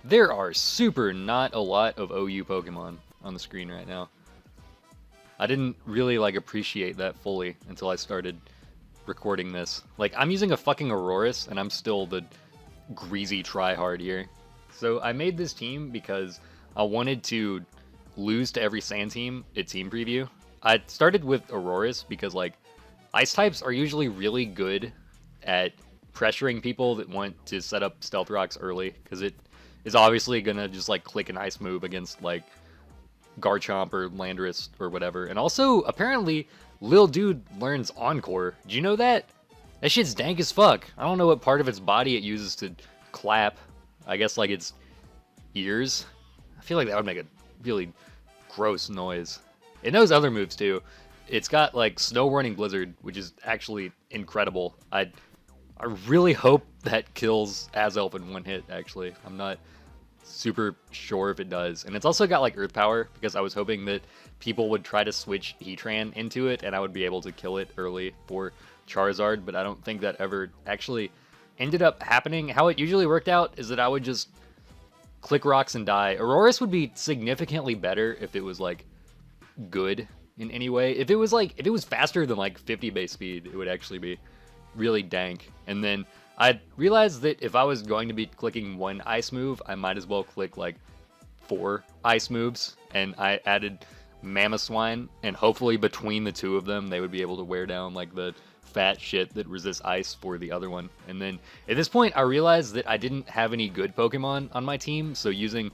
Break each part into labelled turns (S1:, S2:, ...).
S1: There are super not a lot of OU Pokemon on the screen right now. I didn't really like appreciate that fully until I started recording this. Like, I'm using a fucking Aurorus and I'm still the greasy tryhard here. So I made this team because I wanted to lose to every Sand team at Team Preview. I started with Aurorus because, like, Ice types are usually really good at pressuring people that want to set up Stealth Rocks early, because it is obviously gonna just, like, click an Ice move against, like, Garchomp or Landorus or whatever. And also, apparently, Lil Dude learns Encore. Do you know that? That shit's dank as fuck. I don't know what part of its body it uses to clap. I guess, like, its ears. I feel like that would make a really gross noise. It knows other moves, too. It's got, like, Snow Warning Blizzard, which is actually incredible. I really hope that kills Azelf in one hit, actually. I'm not super sure if it does. And it's also got, like, Earth Power, because I was hoping that people would try to switch Heatran into it, and I would be able to kill it early for Charizard, but I don't think that ever actually ended up happening. How it usually worked out is that I would just click rocks and die. Aurorus would be significantly better if it was, like, good in any way. If it was faster than, like, 50 base speed, it would actually be really dank. And then I realized that if I was going to be clicking one ice move, I might as well click, like, 4 ice moves, and I added Mamoswine, and hopefully between the two of them, they would be able to wear down, like, the fat shit that resists ice for the other one. And then at this point, I realized that I didn't have any good Pokemon on my team, so using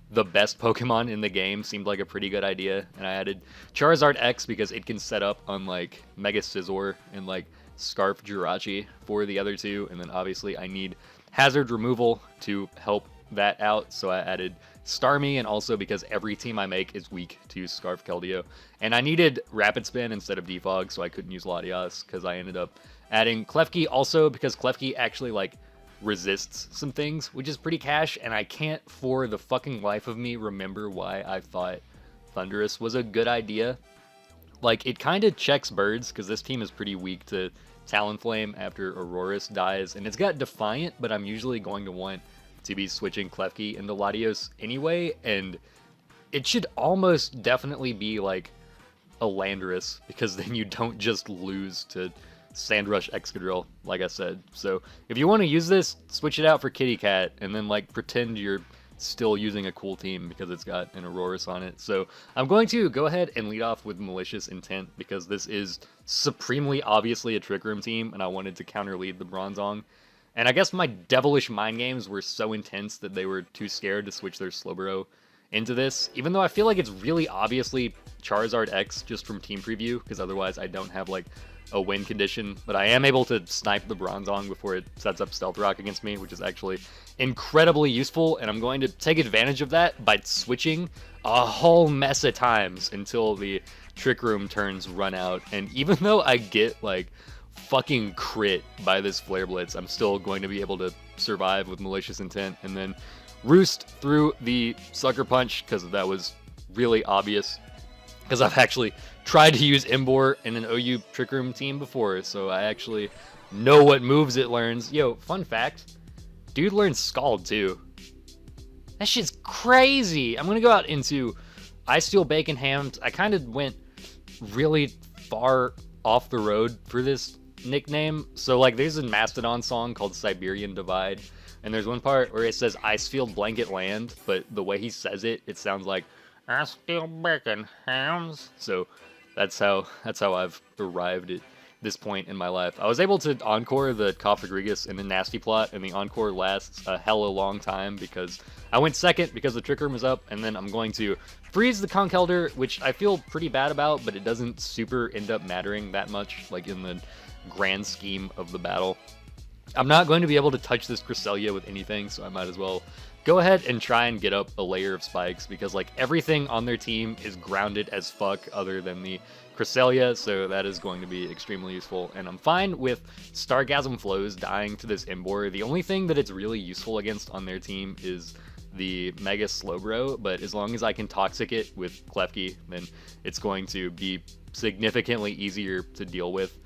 S1: the best Pokemon in the game seemed like a pretty good idea. And I added Charizard X because it can set up on, like, Mega Scizor and, like, Scarf Jirachi for the other two. And then obviously I need hazard removal to help that out, so I added Starmie, and also because every team I make is weak to Scarf Keldeo. And I needed Rapid Spin instead of Defog, so I couldn't use Latias, because I ended up adding Klefki also because Klefki actually, like, resists some things, which is pretty cash, and I can't for the fucking life of me remember why I thought Thundurus was a good idea. Like, it kind of checks birds, because this team is pretty weak to Talonflame after Aurorus dies, and it's got Defiant, but I'm usually going to want to be switching Klefki into Latios anyway, and it should almost definitely be like a Landorus, because then you don't just lose to Sandrush Excadrill, like I said. So if you want to use this, switch it out for Kitty Cat, and then, like, pretend you're still using a cool team because it's got an Aurorus on it. So I'm going to go ahead and lead off with Malicious Intent, because this is supremely obviously a Trick Room team, and I wanted to counter lead the Bronzong. And I guess my devilish mind games were so intense that they were too scared to switch their Slowbro into this, even though I feel like it's really obviously Charizard X just from Team Preview, because otherwise I don't have, like, a win condition. But I am able to snipe the Bronzong before it sets up Stealth Rock against me, which is actually incredibly useful, and I'm going to take advantage of that by switching a whole mess of times until the Trick Room turns run out. And even though I get, like, fucking crit by this Flare Blitz, I'm still going to be able to survive with Malicious Intent. And then Roost through the Sucker Punch, because that was really obvious, because I've actually tried to use Embor in an OU Trick Room team before, so I actually know what moves it learns. Yo, fun fact, dude learns Scald too. That shit's crazy. I'm gonna go out into Ice Steel Bacon Hams. I kind of went really far off the road for this nickname. So, like, there's a Mastodon song called Siberian Divide, and there's one part where it says Icefield Blanket Land, but the way he says it, it sounds like Ice Steel Bacon Hams. So that's how I've arrived at this point in my life. I was able to Encore the Cofagrigus in the Nasty Plot, and the Encore lasts a hella long time because I went second because the Trick Room is up, and then I'm going to freeze the Conkeldurr, which I feel pretty bad about, but it doesn't super end up mattering that much, like, in the grand scheme of the battle. I'm not going to be able to touch this Cresselia with anything, so I might as well go ahead and try and get up a layer of spikes, because, like, everything on their team is grounded as fuck other than the Cresselia, so that is going to be extremely useful. And I'm fine with Stargasm Flows dying to this Embor. The only thing that it's really useful against on their team is the Mega Slowbro, but as long as I can Toxic it with Klefki, then it's going to be significantly easier to deal with.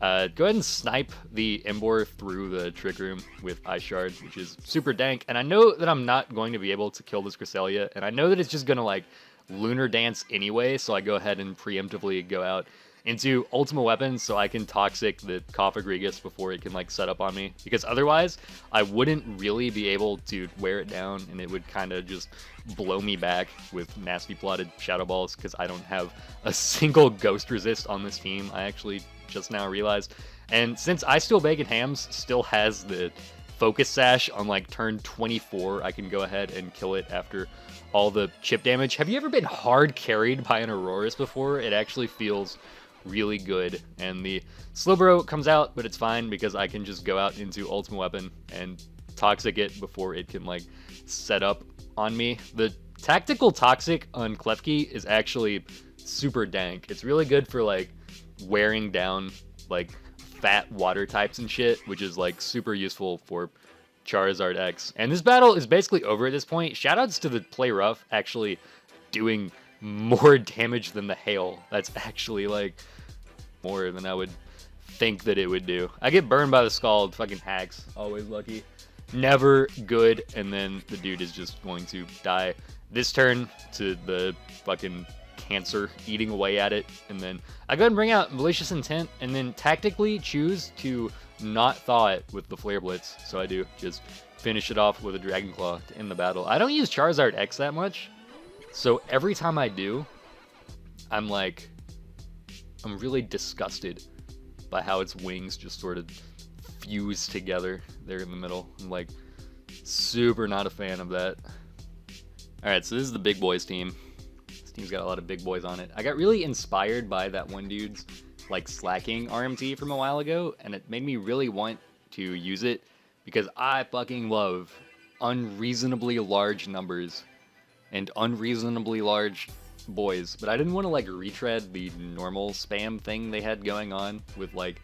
S1: Go ahead and snipe the Embor through the Trick Room with Ice Shard, which is super dank. And I know that I'm not going to be able to kill this Cresselia, and I know that it's just going to, like, Lunar Dance anyway, so I go ahead and preemptively go out into Ultima Weapons so I can Toxic the Cophagrigus before it can, like, set up on me. Because otherwise, I wouldn't really be able to wear it down, and it would kind of just blow me back with nasty plotted Shadow Balls, because I don't have a single Ghost Resist on this team. I actually just now realized. And since I Still Bacon Hams still has the Focus Sash on, like, turn 24, I can go ahead and kill it after all the chip damage. Have you ever been hard carried by an Aurorus before? It actually feels really good. And the Slowbro comes out, but it's fine because I can just go out into Ultimate Weapon and Toxic it before it can, like, set up on me. The Tactical Toxic on Klefki is actually super dank. It's really good for, like, wearing down, like, fat water types and shit, which is, like, super useful for Charizard X. And this battle is basically over at this point. Shoutouts to the Play Rough actually doing more damage than the Hail. That's actually, like, more than I would think that it would do. I get burned by the Scald. Fucking hacks. Always lucky. Never good. And then the dude is just going to die this turn to the fucking cancer eating away at it. And then I go ahead and bring out Malicious Intent and then tactically choose to not thaw it with the Flare Blitz. So I do just finish it off with a Dragon Claw to end the battle. I don't use Charizard X that much, so every time I do, I'm really disgusted by how its wings just sort of fuse together there in the middle. I'm, like, super not a fan of that. Alright, so this is the big boys team. This team's got a lot of big boys on it. I got really inspired by that one dude's, like, slacking RMT from a while ago, and it made me really want to use it because I fucking love unreasonably large numbers and unreasonably large boys, but I didn't want to, like, retread the normal spam thing they had going on with, like,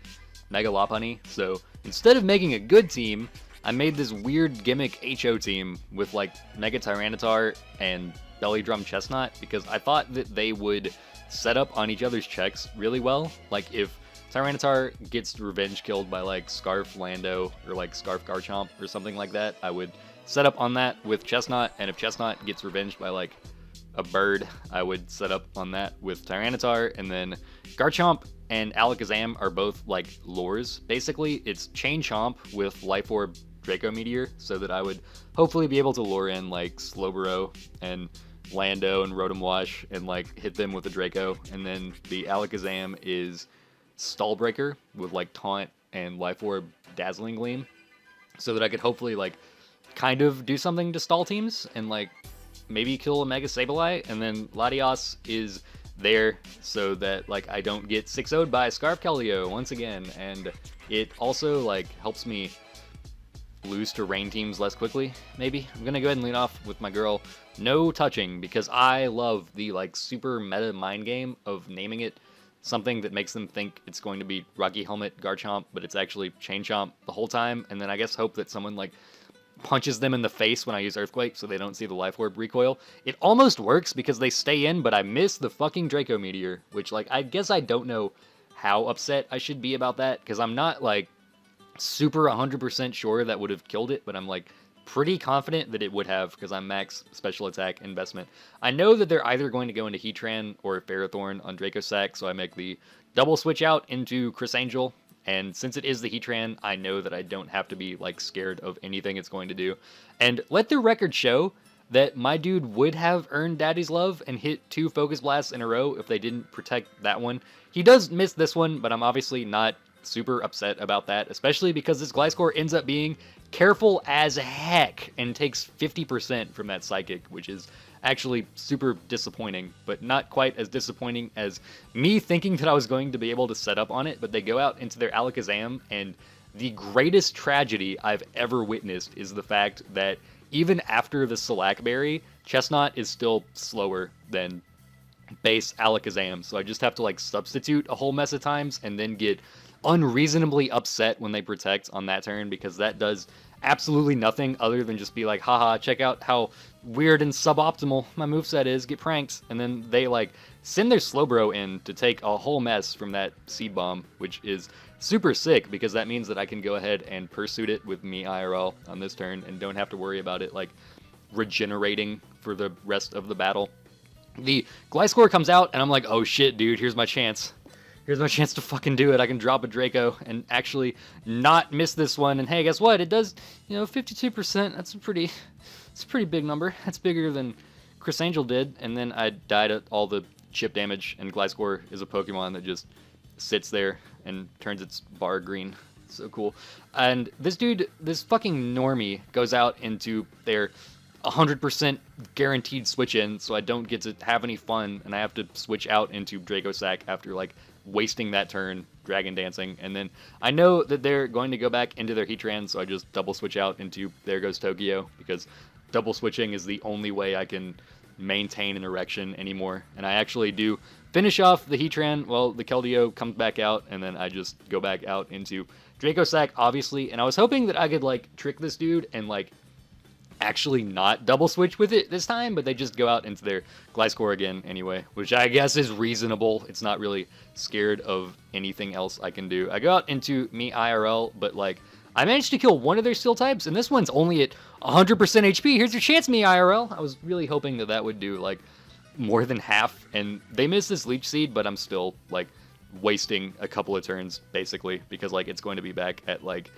S1: Mega Lopunny, so instead of making a good team, I made this weird gimmick HO team with, like, Mega Tyranitar and Belly Drum Chestnut because I thought that they would set up on each other's checks really well. Like, if Tyranitar gets revenge killed by, like, Scarf Lando or, like, Scarf Garchomp or something like that, I would set up on that with Chestnut, and if Chestnut gets revenged by, like, a bird, I would set up on that with Tyranitar, and then Garchomp and Alakazam are both, like, lures. Basically, it's Chain Chomp with Life Orb Draco Meteor, so that I would hopefully be able to lure in, like, Slowbro and Lando and Rotom Wash and, like, hit them with a Draco, and then the Alakazam is Stall Breaker with, like, Taunt and Life Orb Dazzling Gleam, so that I could hopefully, like, kind of do something to stall teams and, like, maybe kill a Mega Sableye, and then Latios is there so that, like, I don't get 6-0'd by Scarf Keldeo once again, and it also, like, helps me lose to rain teams less quickly, maybe. I'm gonna go ahead and lead off with my girl No Touching, because I love the, like, super meta mind game of naming it something that makes them think it's going to be Rocky Helmet Garchomp, but it's actually Chain Chomp the whole time, and then I guess hope that someone, like, punches them in the face when I use Earthquake so they don't see the Life Orb recoil. It almost works because they stay in, but I miss the fucking Draco Meteor, which, like, I guess I don't know how upset I should be about that, because I'm not, like, super 100% sure that would have killed it, but I'm, like, pretty confident that it would have because I'm max special attack investment. I know that they're either going to go into Heatran or Ferrothorn on Dracosack, so I make the double switch out into Chris Angel. And since it is the Heatran, I know that I don't have to be, like, scared of anything it's going to do. And let the record show that my dude would have earned Daddy's love and hit 2 Focus Blasts in a row if they didn't protect that one. He does miss this one, but I'm obviously not super upset about that, especially because this Gliscor ends up being careful as heck and takes 50% from that Psychic, which is actually super disappointing, but not quite as disappointing as me thinking that I was going to be able to set up on it, but they go out into their Alakazam, and the greatest tragedy I've ever witnessed is the fact that even after the Slack Berry, Chestnut is still slower than base Alakazam, so I just have to, like, substitute a whole mess of times and then get unreasonably upset when they protect on that turn, because that does absolutely nothing other than just be like, haha, check out how weird and suboptimal my moveset is, get pranked. And then they like send their Slowbro in to take a whole mess from that Seed Bomb, which is super sick because that means that I can go ahead and pursuit it with me IRL on this turn and don't have to worry about it like regenerating for the rest of the battle. The Gliscor comes out and I'm like, oh shit, dude, here's my chance. Here's my chance to fucking do it. I can drop a Draco and actually not miss this one. And hey, guess what? It does, 52%. That's a pretty big number. That's bigger than Chris Angel did. And then I died at all the chip damage. And Gliscor is a Pokemon that just sits there and turns its bar green. So cool. And this dude, this fucking normie, goes out into their 100% guaranteed switch in, so I don't get to have any fun, and I have to switch out into Draco Sack after like wasting that turn Dragon Dancing, and then I know that they're going to go back into their Heatran, so I just double switch out into There Goes Tokyo, because double switching is the only way I can maintain an erection anymore, and I actually do finish off the Heatran. Well, the Keldeo comes back out, and then I just go back out into Draco Sack, obviously, and I was hoping that I could like trick this dude and like actually not double switch with it this time, but they just go out into their Gliscor again anyway, which I guess is reasonable. It's not really scared of anything else I can do. I go out into me IRL, but like I managed to kill one of their Steel types, and this one's only at 100% HP. Here's your chance, me IRL. I was really hoping that that would do like more than half, and they missed this Leech Seed, but I'm still like wasting a couple of turns basically because like it's going to be back at like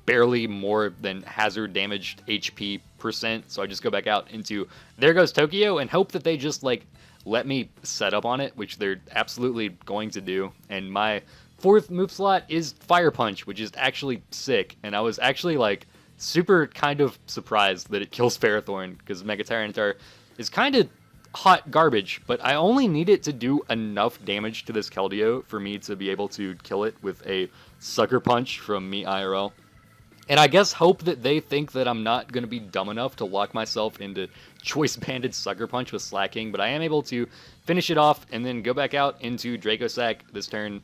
S1: barely more than hazard damaged HP percent, so I just go back out into There Goes Tokyo and hope that they just like let me set up on it, which they're absolutely going to do. And my fourth move slot is Fire Punch, which is actually sick, and I was actually like super kind of surprised that it kills Ferrothorn because Mega Tyranitar is kind of hot garbage, but I only need it to do enough damage to this Keldeo for me to be able to kill it with a Sucker Punch from me IRL. And I guess hope that they think that I'm not going to be dumb enough to lock myself into Choice Banded Sucker Punch with Slacking, but I am able to finish it off and then go back out into Draco Sack this turn,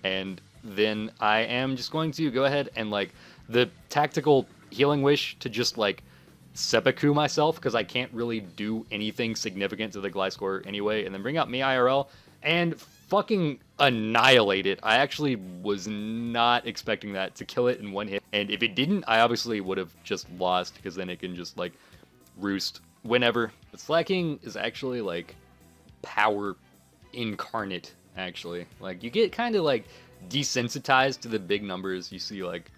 S1: and then I am just going to go ahead and like the tactical Healing Wish to just like seppuku myself because I can't really do anything significant to the Gliscor anyway, and then bring out me IRL and fucking annihilate it. I actually was not expecting that to kill it in one hit, and if it didn't, I obviously would have just lost because then it can just like roost whenever. But Slacking is actually like power incarnate, actually. Like you get kind of like desensitized to the big numbers. You see like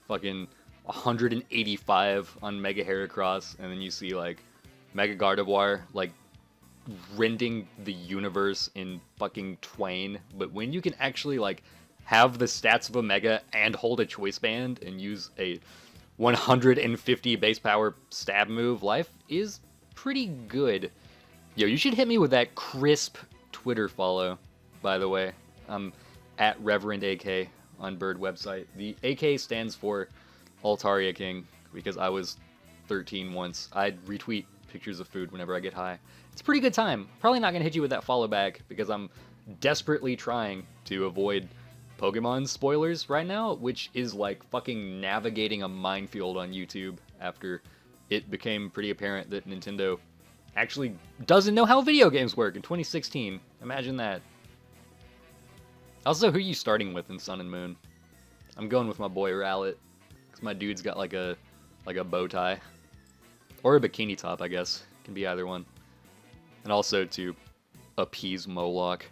S1: fucking 185 on Mega Heracross, and then you see like Mega Gardevoir like rending the universe in fucking twain. But when you can actually like have the stats of a Mega and hold a Choice Band and use a 150 base power stab move, life is pretty good. Yo, you should hit me with that crisp Twitter follow, by the way. I'm at Reverend AK on Bird website. The AK stands for Altaria King because I was 13 once. I'd retweet pictures of food whenever I get high. It's a pretty good time. Probably not going to hit you with that follow back because I'm desperately trying to avoid Pokemon spoilers right now, which is like fucking navigating a minefield on YouTube after it became pretty apparent that Nintendo actually doesn't know how video games work in 2016. Imagine that. Also, who are you starting with in Sun and Moon? I'm going with my boy Rowlet, because my dude's got like a bow tie. Or a bikini top, I guess. Can be either one. And also to appease Moloch.